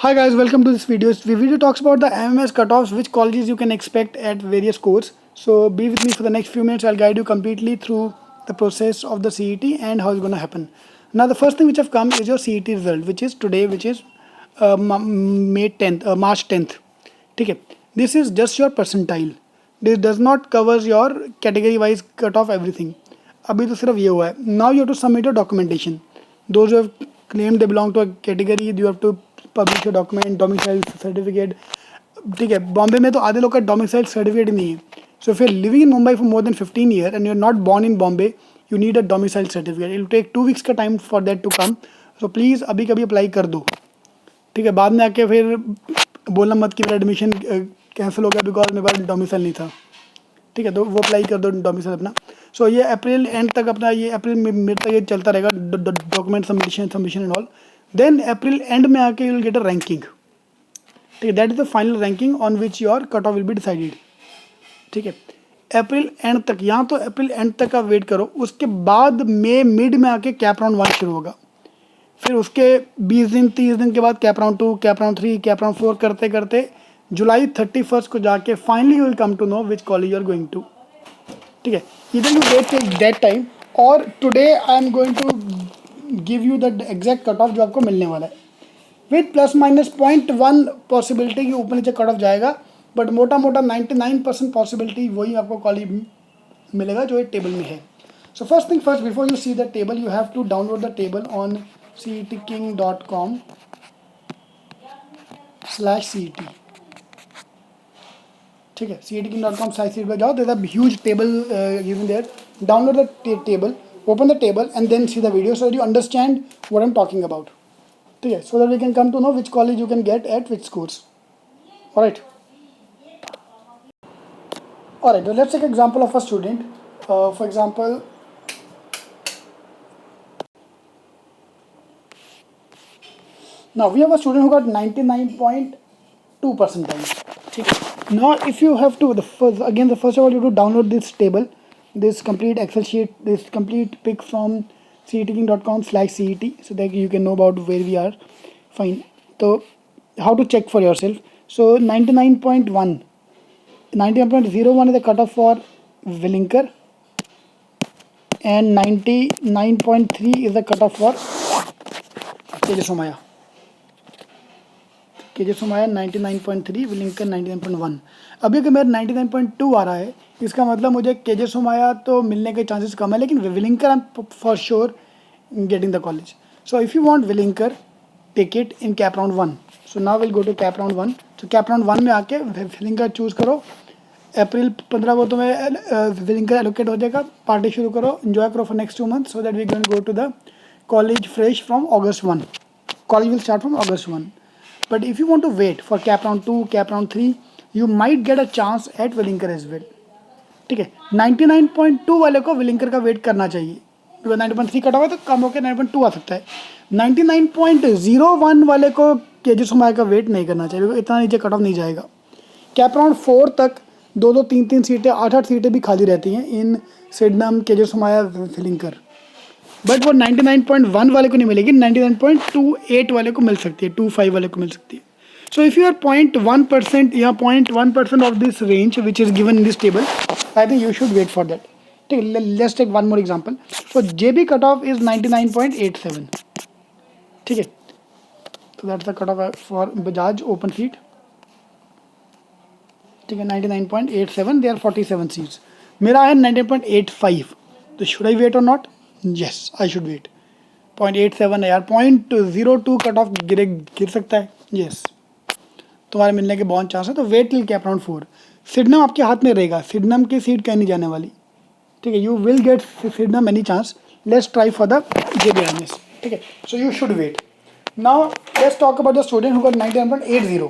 Hi guys, welcome to this video. This video talks about the MMS cutoffs, which colleges you can expect at various courses. So be with me for the next few minutes. I'll guide you completely through the process of the CET and how it's going to happen. Now the first thing which have come is your CET result, which is today, which is March 10th. Okay, this is just your percentile. This does not covers your category wise cutoff everything. अभी तो सिर्फ ये हुआ है. Now you have to submit your documentation. Those who have claimed they belong to a category, you have to publish your document, domicile certificate. ठीक है, बॉम्बे में तो आधे लोग का domicile certificate ही नहीं है. So if you're living in Mumbai for more than 15 years and you're not born in Bombay, you need a domicile certificate. It will take 2 weeks का time for that to come. So please अभी कभी apply कर दो. ठीक है, बाद में आके फिर बोलना मत कि मेरा एडमिशन कैंसिल हो गया बिकॉज मेरे पास डोमिसाइल नहीं था. ठीक है, तो वो अप्लाई कर दो डोमिसाइल अपना. सो ये अप्रैल एंड तक अपना ये अप्रैल मिड तक ये चलता रहेगा document submission and all. Then April end में आके you will get a ranking. ठीक है, that is the final ranking on which your cut off will be decided. ठीक है, अप्रैल एंड तक, यहाँ तो अप्रैल एंड तक का वेट करो. उसके बाद मई मिड में आके कैप राउंड 1 शुरू होगा. फिर उसके 20 दिन 30 दिन के बाद cap round 2, cap round 3, cap round 4 करते करते जुलाई 31 को जाके finally you will come to know which college you are going to. ठीक है, इधर you wait till that time. और today I am going to give you the exact cut off जो आपको मिलने वाला है विथ प्लस माइनस 0.1 पॉसिबिलिटी कि ऊपर नीचे कट ऑफ जाएगा. बट मोटा मोटा 99% पॉसिबिलिटी वही आपको कॉलेज मिलेगा जो एक टेबल में है. So first thing first, before you see the table you have to download the table on cetking.com/CET. ठीक है, cetking.com/CET पे जाओ. There is a huge table given there. Download the table, open the table and then see the video so that you understand what I am talking about. ठीक है, so that we can come to know which college you can get at which course. Alright, alright, let's take example of a student. For example, now we have a student who got 99.2 percentile. Now if you have to, the first of all you have to download this table, this complete Excel sheet, this complete pic from cetking.com/CET so that you can know about where we are. Fine, so how to check for yourself. So 99.01 is the cutoff for Willinker and 99.3 is the cutoff for KJ Somaya. KJ Somaya 99.3, Vilinkar 99.1. अभी अगर मेरा 99.2 आ रहा है इसका मतलब मुझे KJ Somaya तो मिलने के चांसेस कम है, लेकिन Welingkar I am for sure getting the college. So if you want Welingkar, take it in cap round 1. So now will go to cap round 1. तो कैप राउंड 1 में आके विलिंकर चूज़ करो. अप्रैल 15 को तुम्हें विलिंकर एलोकेट हो जाएगा. पार्टी शुरू करो, एंजॉय करो for next 2 months so that we can go to the college fresh from August 1. College will start from August 1. But if you want to wait for cap round 2, cap round 3, you might get a chance at Willinker as well. ठीक है, 99.2 वाले को विलिंकर का wait करना चाहिए. 90.3 कटा हुआ तो कम होकर 9.2 आ सकता है. 99.01 वाले को KJ Somaya का वेट नहीं करना चाहिए, इतना नीचे कट ऑफ नहीं जाएगा. कैप राउंड 4 तक 2-2, 3-3 सीटें, 8-8 सीटें भी खाली रहती हैं इन सिडनम, KJ Somaya, विलिंकर. बट वो 99.1 वाले को नहीं मिलेगी, 99.28 वाले को मिल सकती है, 25 वाले को मिल सकती है. सो इफ़ यू आर 0.1% या 0.1% of this range which is given in this table, I think you should wait for that. ठीक है, let's take one more example. So JB cut off is 99.87. ठीक है, तो that's the cut off for Bajaj open seat. ठीक है, 99.87, they are 47 seats. मेरा है 99.85. तो शुड आई वेट और not? Yes, I should wait. 0.87 है यार, 0.02 कट ऑफ गिर सकता है. Yes, तुम्हारे मिलने के बहुत चांस है. तो वेट टिल कैप राउंड 4. सिडनम आपके हाथ में रहेगा, सिडनम की सीट कहीं नहीं जाने वाली. ठीक है, you will get Sydenham any chance. Let's try for the JBMS. ठीक है, so you should wait. Now let's talk about the student who got 99.80.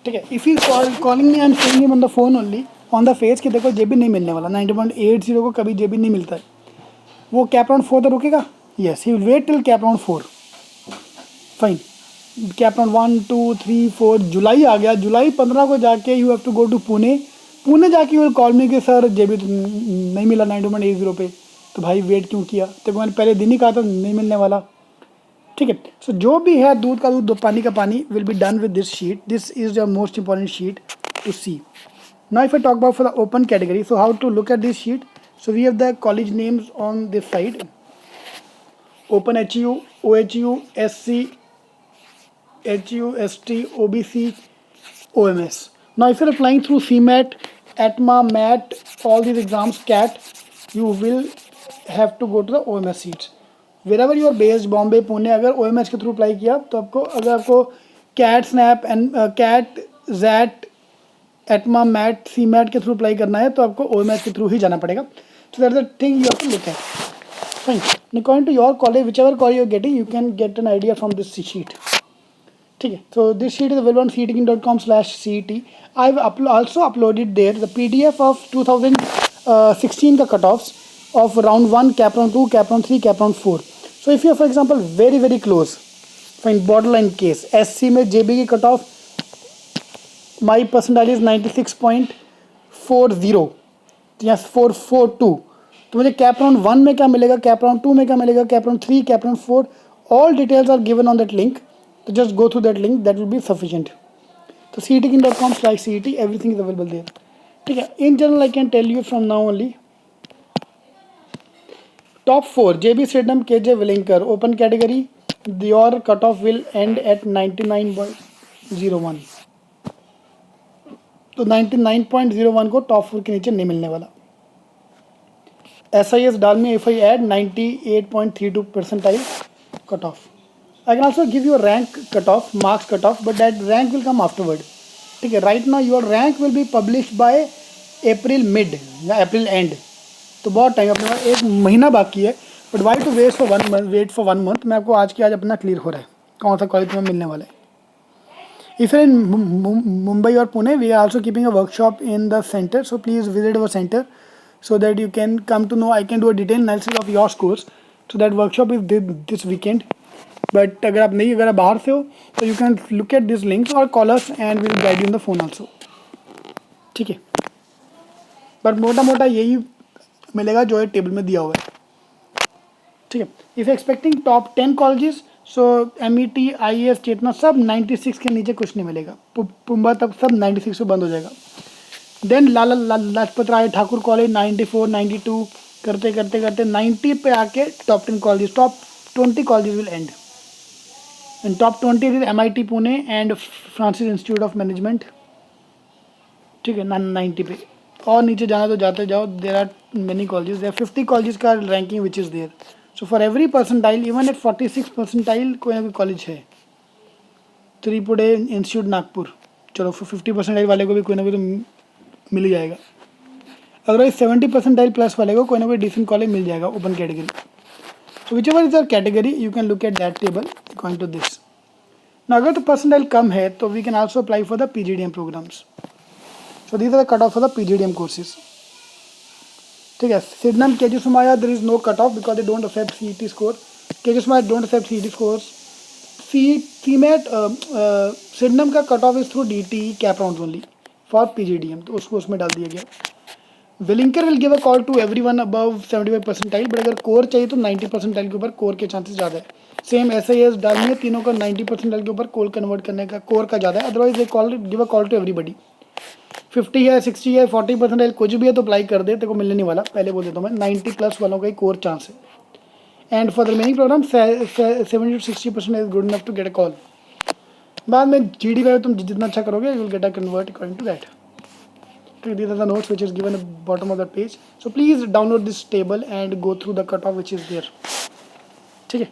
ठीक है, if he calling me and saying him on the phone only on the face कि देखो JB नहीं मिलने वाला. 90.80 को कभी JB नहीं मिलता है. वो कैप राउंड 4 तक रुकेगा. Yes, he will wait till CAP round 4. Fine, CAP round 1, 2, 3, 4, जुलाई आ गया. जुलाई 15 को जाके you have to go to Pune. Pune जाके यू विल कॉल मी कि सर JB नहीं मिला 90.80 पे. तो भाई वेट क्यों किया? तो मैंने पहले दिन ही कहा था नहीं मिलने वाला. ठीक है. सो जो भी है दूध का दूध पानी का पानी will be done with this sheet. This is the most important sheet to see. Now if I talk about for the open category, so how to look at this sheet? So we have the college names on this side: open HU, OHU, SC, HU, ST, OBC, OMS. Now if you're applying through CMAT, ATMA, MAT, all these exams, CAT, you will have to go to the OMS seats. Wherever you are based, Bombay, Pune, अगर OMS के through apply किया तो आपको, अगर आपको CAT, SNAP and CAT, ZAT, ATMA, MAT, C MAT के through apply करना है तो आपको OMS के थ्रू ही जाना पड़ेगा. So that is the thing you have to look at. Fine. According to your college, which ever college you are getting, you can get an idea from this sheet. ठीक है. So this sheet is available on cetkings.com/CET. I have also uploaded there the PDF of 2016 का cut offs of round 1, cap round 2, cap round 3, cap round 4. So if you for example very very close, fine, border line case, SC में JB की cut off, my percentile is 96.40 या 442. तो मुझे cap round 1 में क्या मिलेगा, cap round 2 में क्या मिलेगा, cap round 3, cap round 4, all details are given on that link. तो just go through that link, that will be sufficient. तो cetkings.com/CET, everything is available there. ठीक है. In general I can tell you from now only top 4 JB, Sydenham, KJ, Willinker, open category, your cutoff will end at 99.01. तो 99.01 को top 4 के नीचे नहीं मिलने वाला. SIS डालमी, if I add 98.32 percentile cutoff. I can also give you a rank cutoff, marks cutoff, but that rank will come afterward. ठीक है. Right now your rank will be published by April mid या April end. तो बहुत time, अपने पास 1 महीना बाकी है. But why to wait for 1 month. मैं आपको आज के आज अपना क्लियर हो रहा है कौन सा कॉलेज में मिलने वाला है. If you're in Mumbai or Pune, we are also keeping a workshop in the center. So please visit our center so that you can come to know. I can do a detailed analysis of your scores. So that workshop is this weekend. But अगर आप बाहर से हो तो you can look at these links or call us and we will guide you in the phone also. ठीक है. But मोटा मोटा यही मिलेगा जो है टेबल में दिया हुआ है. ठीक है. If expecting top 10 colleges, so MET, IAS, चेतना, सब 96 के नीचे कुछ नहीं मिलेगा. पुम्बा तब सब 96 पे बंद हो जाएगा. देन लाला लाजपत राय ठाकुर कॉलेज 94, 92 करते करते करते 90 पे आके top 10 colleges, top 20 colleges will and. And top 20 is MIT Pune and Francis institute of management. ठीक है. 90 पे और नीचे जाना तो जाते जाओ. There are many colleges, there 50 colleges का ranking which is there. So for every percentile, even at 46 percentile कोई ना कोई कॉलेज है. त्रिपुरे इंस्टीट्यूट नागपुर, चलो 50 परसेंटाइल वाले को भी कोई ना कोई तो मिल ही जाएगा. अदरवाइज 70 परसेंटाइल प्लस वाले को कोई ना कोई डिसेंट कॉलेज मिल जाएगा open category. So which ever is your category you can look at that table according to this. ना अगर तो परसेंटाइल कम है तो we can also apply for the PGDM programmes. So these are the cutoff for the PGDM courses. ठीक है. Sydenham, KG Somaiya, there is no cutoff because they don't accept CET score. KG Somaiya don't accept CET scores. CMAT, Sydenham का cutoff is through DTE cap rounds only for PGDM. तो उसको उसमें डाल दिया गया. Willinker will give a call to everyone above 75 percentile, but अगर core चाहिए तो 90 percentile के ऊपर core के चांसेस ज़्यादा है. सेम SIS डालनी है, तीनों का 90 percentile के ऊपर core कन्वर्ट करने का core का ज़्यादा है. Otherwise they give a call to everybody. 50 है, 60 है, 40 परसेंटाइल कुछ भी है तो अप्लाई कर दे, तेरे को मिलने नहीं वाला. पहले बोल देता हूँ मैं, 90 प्लस वालों का ही कोर चांस है. And for the remaining programme 70 to 60% is good enough to get a call. बाद में GD पे तुम जितना अच्छा करोगे you will get a convert according to that. These are the notes which is given at the bottom of the page. So please download this table and go through the cutoff which is there. ठीक है.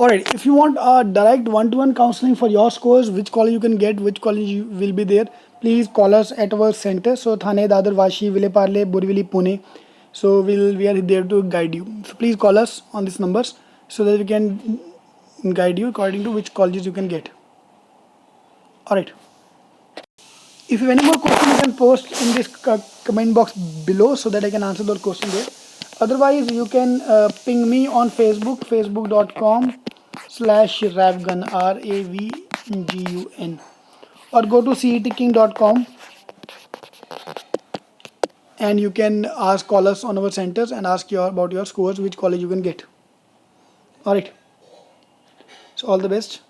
Alright, if you want direct one-to-one counseling for your scores, which college you can get, which college you will be there, please call us at our center. So Thane, Dadar, Vashi, Vileparle, Borivali, Pune. So we are there to guide you. So please call us on these numbers so that we can guide you according to which colleges you can get. Alright. If you have any more questions, you can post in this comment box below so that I can answer those questions there. Otherwise, you can ping me on Facebook, facebook.com/ravgun, RAVGUN, or go to cetking.com and you can call us on our centers and ask about your scores, which college you can get. Alright, so all the best.